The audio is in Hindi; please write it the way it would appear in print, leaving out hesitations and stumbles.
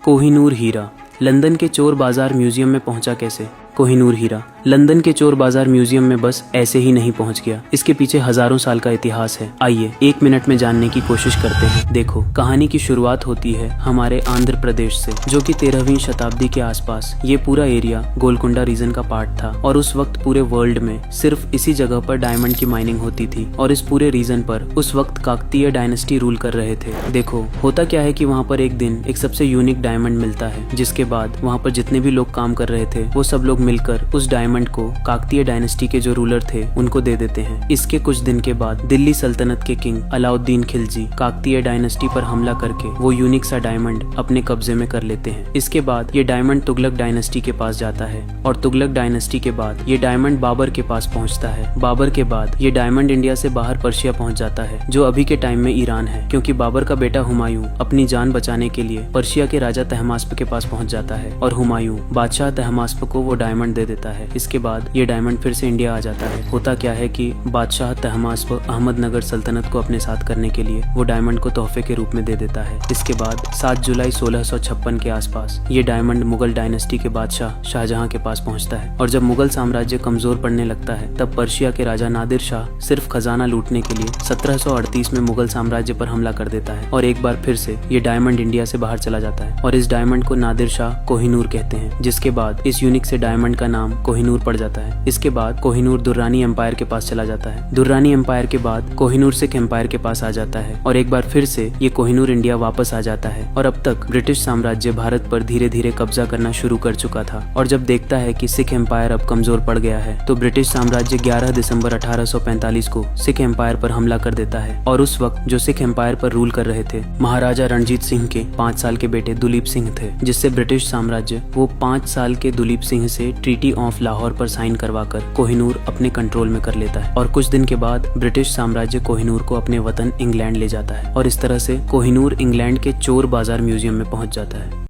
कोहिनूर हीरा लंदन के चोर बाजार म्यूजियम में पहुंचा कैसे? कोहिनूर हीरा लंदन के चोर बाजार म्यूजियम में बस ऐसे ही नहीं पहुंच गया। इसके पीछे हजारों साल का इतिहास है। आइए 1 मिनट में जानने की कोशिश करते हैं। देखो, कहानी की शुरुआत होती है हमारे आंध्र प्रदेश से, जो कि 13वीं शताब्दी के आसपास। ये पूरा एरिया गोलकुंडा रीजन का पार्ट था और उस वक्त पूरे वर्ल्ड में सिर्फ इसी जगह पर डायमंड की माइनिंग होती थी और इस पूरे रीजन पर उस वक्त काकतीय डायनेस्टी रूल कर रहे थे। देखो, होता क्या है कि वहाँ पर एक दिन एक सबसे यूनिक डायमंड मिलता है, जिसके बाद वहाँ पर जितने भी लोग काम कर रहे थे वो सब लोग मिलकर उस डायमंड को काकतीय डायनेस्टी के जो रूलर थे उनको दे देते हैं। इसके कुछ दिन के बाद दिल्ली सल्तनत के किंग अलाउद्दीन खिलजी काकतीय डायनेस्टी पर हमला करके वो यूनिक सा डायमंड अपने कब्जे में कर लेते हैं। इसके बाद ये डायमंड तुगलक डायनेस्टी के पास जाता है और तुगलक डायनेस्टी के बाद ये डायमंड बाबर के पास पहुंचता है। बाबर के बाद ये डायमंड इंडिया से बाहर पर्शिया पहुंच जाता है, जो अभी के टाइम में ईरान है, क्योंकि बाबर का बेटा हुमायूं अपनी जान बचाने के लिए पर्शिया के राजा तहमास्प के पास पहुंच जाता है और हुमायूं बादशाह तहमास्प को वो डायमंड दे देता है। इसके बाद ये डायमंड फिर से इंडिया आ जाता है। होता क्या है कि बादशाह तहमास्प अहमदनगर सल्तनत को अपने साथ करने के लिए वो डायमंड को तोहफे के रूप में दे देता है। इसके बाद 7 जुलाई 1656 के आसपास ये डायमंड मुगल डायनेस्टी के बादशाह शाहजहां के पास पहुंचता है और जब मुगल साम्राज्य कमजोर पड़ने लगता है तब पर्शिया के राजा नादिर शाह सिर्फ खजाना लूटने के लिए 1738 में मुगल साम्राज्य पर हमला कर देता है और एक बार फिर से ये डायमंड इंडिया से बाहर चला जाता है और इस डायमंड को नादिर शाह कोहिनूर कहते हैं, जिसके बाद इस यूनिक से डायमंड का नाम कोहिनूर पड़ जाता है। इसके बाद कोहिनूर दुर्रानी एम्पायर के पास चला जाता है। दुर्रानी एम्पायर के बाद कोहिनूर सिख एम्पायर के पास आ जाता है और एक बार फिर से ये कोहिनूर इंडिया वापस आ जाता है और अब तक ब्रिटिश साम्राज्य भारत पर धीरे धीरे कब्जा करना शुरू कर चुका था। और जब देखता है कि सिख एम्पायर अब कमजोर पड़ गया है तो ब्रिटिश साम्राज्य 11 दिसंबर 1845 को सिख एम्पायर पर हमला कर देता है और उस वक्त जो सिख एम्पायर पर रूल कर रहे थे महाराजा रणजीत सिंह के 5 साल के बेटे दुलीप सिंह थे, जिससे ब्रिटिश साम्राज्य वो 5 साल के दुलीप सिंह से ट्रीटी ऑफ लाहौर पर साइन करवाकर कोहिनूर अपने कंट्रोल में कर लेता है और कुछ दिन के बाद ब्रिटिश साम्राज्य कोहिनूर को अपने वतन इंग्लैंड ले जाता है और इस तरह से कोहिनूर इंग्लैंड के चोर बाजार म्यूजियम में पहुंच जाता है।